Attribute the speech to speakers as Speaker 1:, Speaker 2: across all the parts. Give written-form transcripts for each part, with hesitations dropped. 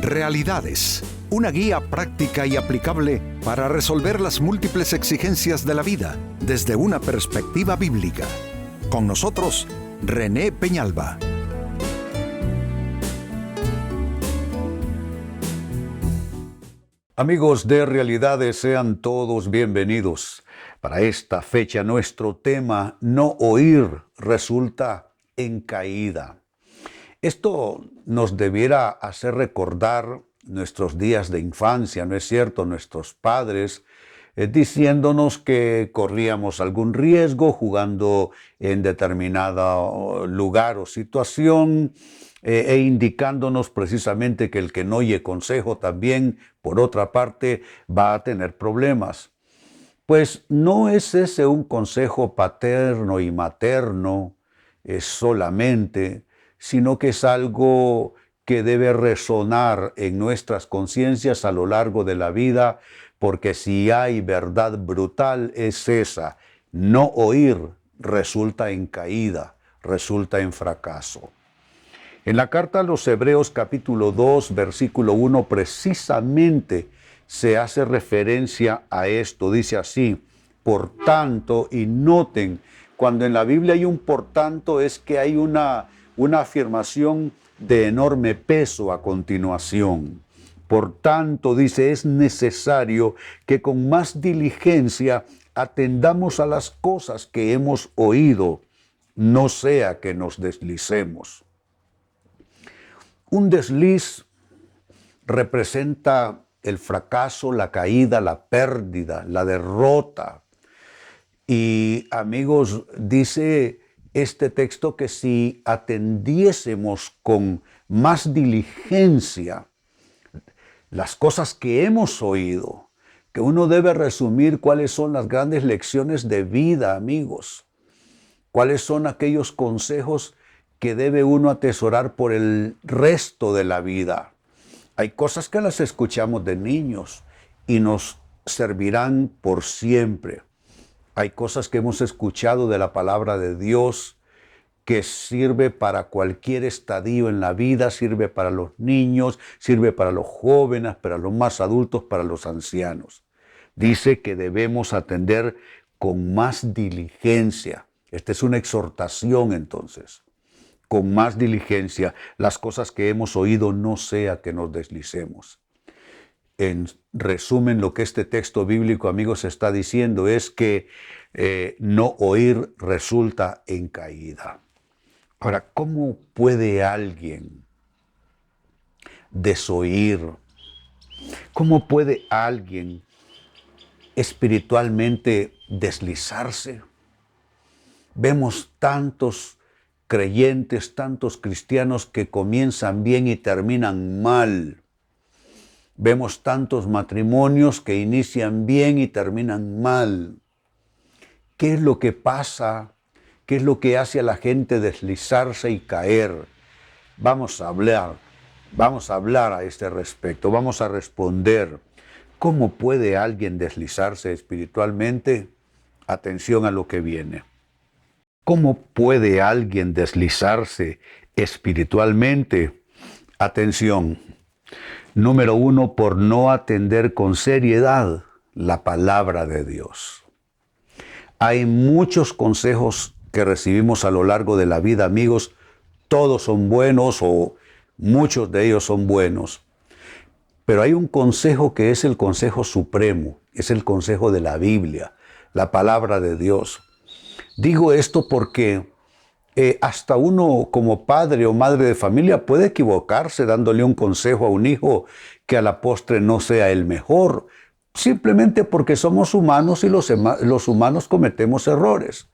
Speaker 1: Realidades, una guía práctica y aplicable para resolver las múltiples exigencias de la vida desde una perspectiva bíblica. Con nosotros, René Peñalba.
Speaker 2: Amigos de Realidades, sean todos bienvenidos. Para esta fecha, nuestro tema, no oír, resulta en caída. Esto nos debiera hacer recordar nuestros días de infancia, ¿no es cierto? Nuestros padres diciéndonos que corríamos algún riesgo jugando en determinado lugar o situación e indicándonos precisamente que el que no oye consejo también, por otra parte, va a tener problemas. Pues no es ese un consejo paterno y materno solamente, sino que es algo que debe resonar en nuestras conciencias a lo largo de la vida, porque si hay verdad brutal es esa: no oír resulta en caída, resulta en fracaso. En la carta a los Hebreos capítulo 2, versículo 1, precisamente se hace referencia a esto. Dice así: por tanto, y noten, cuando en la Biblia hay un por tanto, es que hay una afirmación de enorme peso a continuación. Por tanto, dice, es necesario que con más diligencia atendamos a las cosas que hemos oído, no sea que nos deslicemos. Un desliz representa el fracaso, la caída, la pérdida, la derrota. Y amigos, dice este texto que si atendiésemos con más diligencia las cosas que hemos oído, que uno debe resumir cuáles son las grandes lecciones de vida, amigos, cuáles son aquellos consejos que debe uno atesorar por el resto de la vida. Hay cosas que las escuchamos de niños y nos servirán por siempre. Hay cosas que hemos escuchado de la palabra de Dios que sirve para cualquier estadio en la vida, sirve para los niños, sirve para los jóvenes, para los más adultos, para los ancianos. Dice que debemos atender con más diligencia. Esta es una exhortación entonces. Con más diligencia las cosas que hemos oído, no sea que nos deslicemos. En resumen, lo que este texto bíblico, amigos, está diciendo es que no oír resulta en caída. Ahora, ¿cómo puede alguien desoír? ¿Cómo puede alguien espiritualmente deslizarse? Vemos tantos creyentes, tantos cristianos que comienzan bien y terminan mal. Vemos tantos matrimonios que inician bien y terminan mal. ¿Qué es lo que pasa? ¿Qué es lo que hace a la gente deslizarse y caer? Vamos a hablar a este respecto, vamos a responder. ¿Cómo puede alguien deslizarse espiritualmente? Atención a lo que viene. ¿Cómo puede alguien deslizarse espiritualmente? Atención. Número 1, por no atender con seriedad la palabra de Dios. Hay muchos consejos que recibimos a lo largo de la vida, amigos. Todos son buenos o muchos de ellos son buenos. Pero hay un consejo que es el consejo supremo, es el consejo de la Biblia, la palabra de Dios. Digo esto porque hasta uno como padre o madre de familia puede equivocarse dándole un consejo a un hijo que a la postre no sea el mejor, simplemente porque somos humanos y los humanos cometemos errores.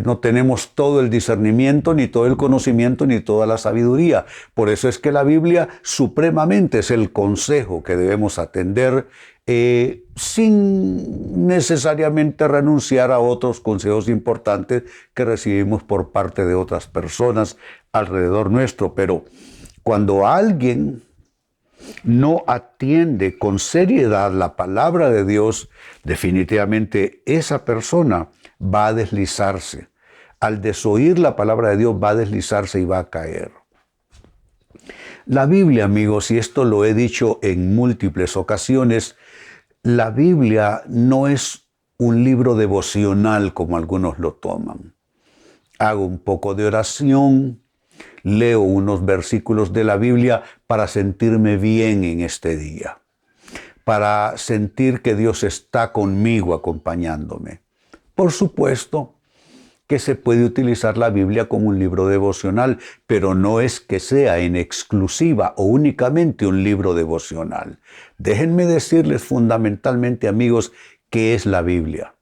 Speaker 2: No tenemos todo el discernimiento, ni todo el conocimiento, ni toda la sabiduría. Por eso es que la Biblia supremamente es el consejo que debemos atender sin necesariamente renunciar a otros consejos importantes que recibimos por parte de otras personas alrededor nuestro. Pero cuando alguien no atiende con seriedad la palabra de Dios, definitivamente esa persona va a deslizarse. Al desoír la palabra de Dios va a deslizarse y va a caer. La Biblia, amigos, y esto lo he dicho en múltiples ocasiones, la Biblia no es un libro devocional como algunos lo toman. Hago un poco de oración, leo unos versículos de la Biblia para sentirme bien en este día, para sentir que Dios está conmigo acompañándome. Por supuesto que se puede utilizar la Biblia como un libro devocional, pero no es que sea en exclusiva o únicamente un libro devocional. Déjenme decirles fundamentalmente, amigos, ¿qué es la Biblia?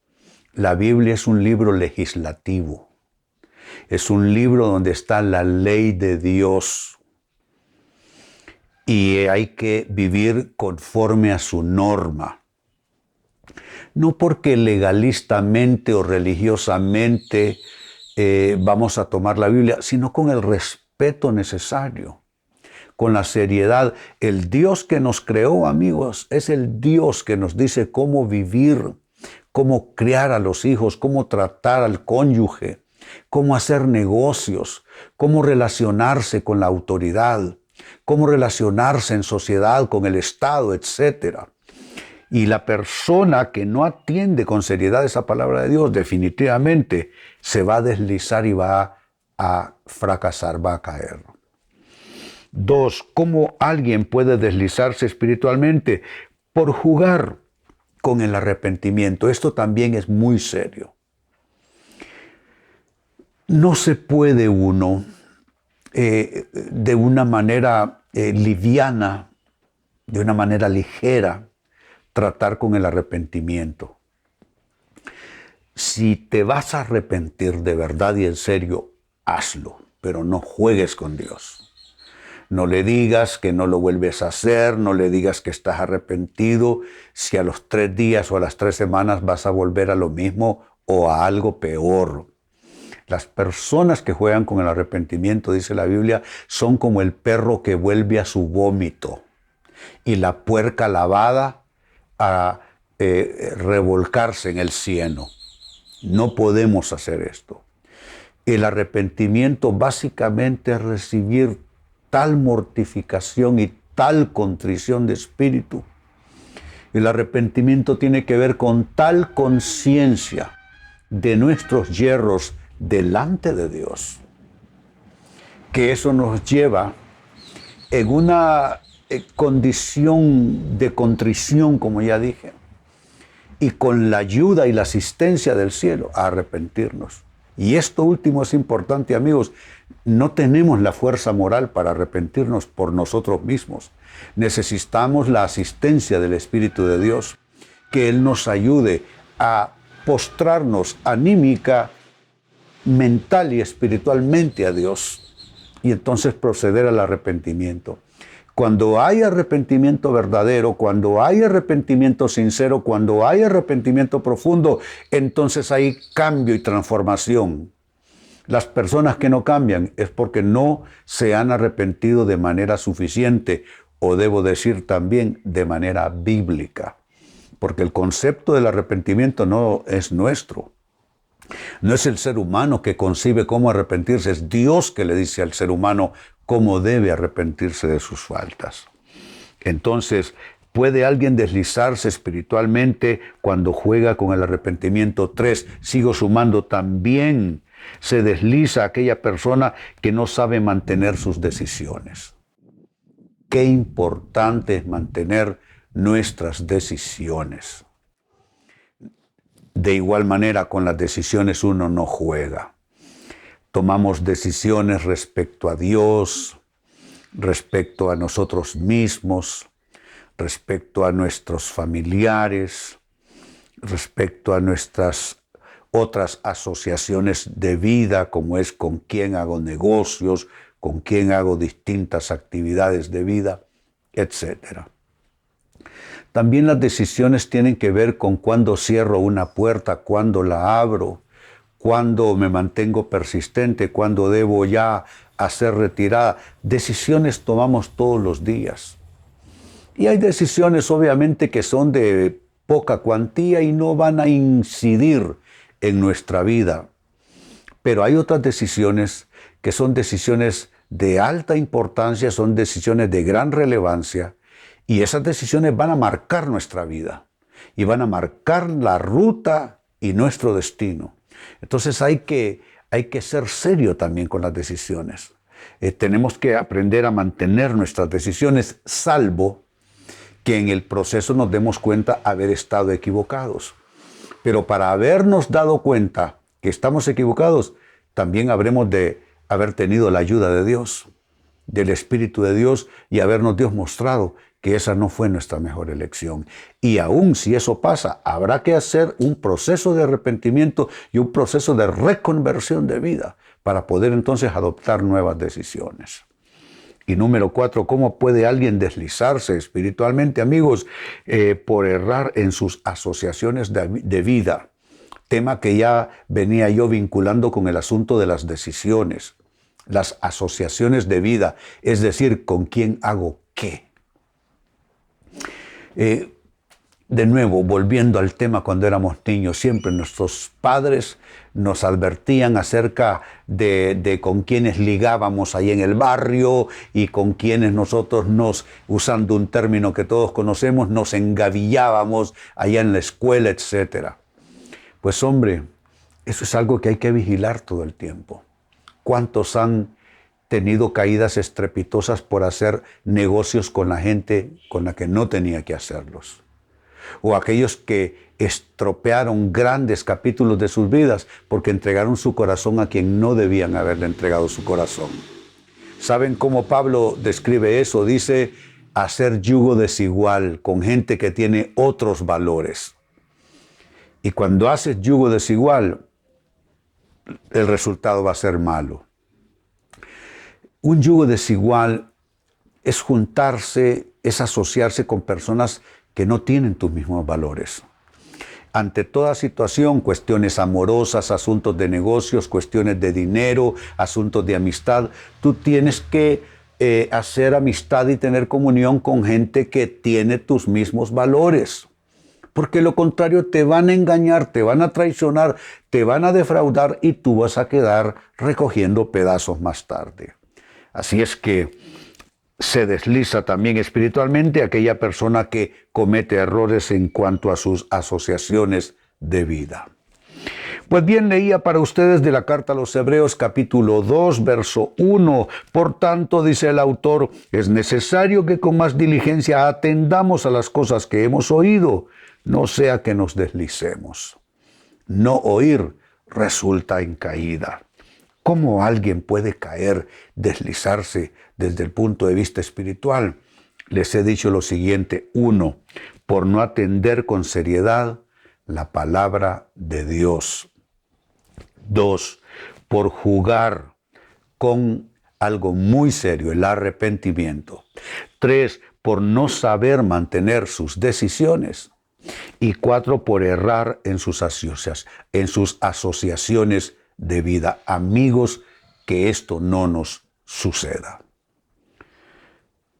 Speaker 2: La Biblia es un libro legislativo. Es un libro donde está la ley de Dios. Y hay que vivir conforme a su norma. No porque legalistamente o religiosamente vamos a tomar la Biblia, sino con el respeto necesario, con la seriedad. El Dios que nos creó, amigos, es el Dios que nos dice cómo vivir, cómo criar a los hijos, cómo tratar al cónyuge, cómo hacer negocios, cómo relacionarse con la autoridad, cómo relacionarse en sociedad con el Estado, etcétera. Y la persona que no atiende con seriedad esa palabra de Dios definitivamente se va a deslizar y va a fracasar, va a caer. 2, ¿cómo alguien puede deslizarse espiritualmente? Por jugar con el arrepentimiento. Esto también es muy serio. No se puede uno de una manera liviana, de una manera ligera, tratar con el arrepentimiento. Si te vas a arrepentir de verdad y en serio, hazlo, pero no juegues con Dios. No le digas que no lo vuelves a hacer, no le digas que estás arrepentido, si a los 3 días o a las 3 semanas vas a volver a lo mismo o a algo peor. Las personas que juegan con el arrepentimiento, dice la Biblia, son como el perro que vuelve a su vómito y la puerca lavada a revolcarse en el cieno. No podemos hacer esto. El arrepentimiento básicamente es recibir tal mortificación y tal contrición de espíritu. El arrepentimiento tiene que ver con tal conciencia de nuestros yerros delante de Dios, que eso nos lleva en una condición de contrición, como ya dije, y con la ayuda y la asistencia del cielo a arrepentirnos. Y esto último es importante, amigos. No tenemos la fuerza moral para arrepentirnos por nosotros mismos. Necesitamos la asistencia del Espíritu de Dios, que Él nos ayude a postrarnos anímica, mental y espiritualmente a Dios, y entonces proceder al arrepentimiento. Cuando hay arrepentimiento verdadero, cuando hay arrepentimiento sincero, cuando hay arrepentimiento profundo, entonces hay cambio y transformación. Las personas que no cambian es porque no se han arrepentido de manera suficiente, o debo decir también de manera bíblica, porque el concepto del arrepentimiento no es nuestro. No es el ser humano que concibe cómo arrepentirse, es Dios que le dice al ser humano cómo debe arrepentirse de sus faltas. Entonces, ¿puede alguien deslizarse espiritualmente cuando juega con el arrepentimiento? 3, sigo sumando, también se desliza aquella persona que no sabe mantener sus decisiones. Qué importante es mantener nuestras decisiones. De igual manera, con las decisiones uno no juega. Tomamos decisiones respecto a Dios, respecto a nosotros mismos, respecto a nuestros familiares, respecto a nuestras otras asociaciones de vida, como es con quién hago negocios, con quién hago distintas actividades de vida, etc. También las decisiones tienen que ver con cuándo cierro una puerta, cuándo la abro, cuándo me mantengo persistente, cuándo debo ya hacer retirada. Decisiones tomamos todos los días. Y hay decisiones obviamente que son de poca cuantía y no van a incidir en nuestra vida. Pero hay otras decisiones que son decisiones de alta importancia, son decisiones de gran relevancia, y esas decisiones van a marcar nuestra vida y van a marcar la ruta y nuestro destino. Entonces hay que ser serio también con las decisiones. Tenemos que aprender a mantener nuestras decisiones, salvo que en el proceso nos demos cuenta haber estado equivocados. Pero para habernos dado cuenta que estamos equivocados, también habremos de haber tenido la ayuda de Dios, del Espíritu de Dios, y habernos Dios mostrado que esa no fue nuestra mejor elección. Y aún si eso pasa, habrá que hacer un proceso de arrepentimiento y un proceso de reconversión de vida para poder entonces adoptar nuevas decisiones. Y número 4, ¿cómo puede alguien deslizarse espiritualmente, amigos? Por errar en sus asociaciones de vida. Tema que ya venía yo vinculando con el asunto de las decisiones. Las asociaciones de vida, es decir, ¿con quién hago qué? De nuevo, volviendo al tema cuando éramos niños, siempre nuestros padres nos advertían acerca de con quienes ligábamos ahí en el barrio y con quienes nosotros usando un término que todos conocemos, nos engavillábamos allá en la escuela, etc. Pues hombre, eso es algo que hay que vigilar todo el tiempo. ¿Cuántos han tenido caídas estrepitosas por hacer negocios con la gente con la que no tenía que hacerlos? O aquellos que estropearon grandes capítulos de sus vidas porque entregaron su corazón a quien no debían haberle entregado su corazón. ¿Saben cómo Pablo describe eso? Dice, hacer yugo desigual con gente que tiene otros valores. Y cuando haces yugo desigual, el resultado va a ser malo. Un yugo desigual es juntarse, es asociarse con personas que no tienen tus mismos valores. Ante toda situación, cuestiones amorosas, asuntos de negocios, cuestiones de dinero, asuntos de amistad, tú tienes que hacer amistad y tener comunión con gente que tiene tus mismos valores. Porque lo contrario, te van a engañar, te van a traicionar, te van a defraudar y tú vas a quedar recogiendo pedazos más tarde. Así es que se desliza también espiritualmente aquella persona que comete errores en cuanto a sus asociaciones de vida. Pues bien, leía para ustedes de la carta a los Hebreos capítulo 2, verso 1. Por tanto, dice el autor, es necesario que con más diligencia atendamos a las cosas que hemos oído, no sea que nos deslicemos. No oír resulta en caída. ¿Cómo alguien puede caer, deslizarse desde el punto de vista espiritual? Les he dicho lo siguiente. 1, por no atender con seriedad la palabra de Dios. 2, por jugar con algo muy serio, el arrepentimiento. 3, por no saber mantener sus decisiones. Y 4, por errar en sus asociaciones de vida. Amigos, que esto no nos suceda.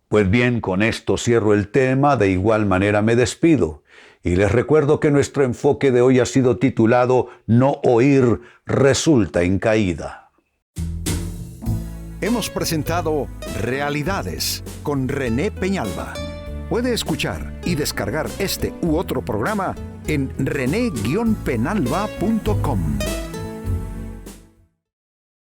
Speaker 2: Pues bien, con esto cierro el tema, de igual manera me despido. Y les recuerdo que nuestro enfoque de hoy ha sido titulado No oír resulta en caída.
Speaker 1: Hemos presentado Realidades con René Peñalba. Puede escuchar y descargar este u otro programa en rene-penalba.com.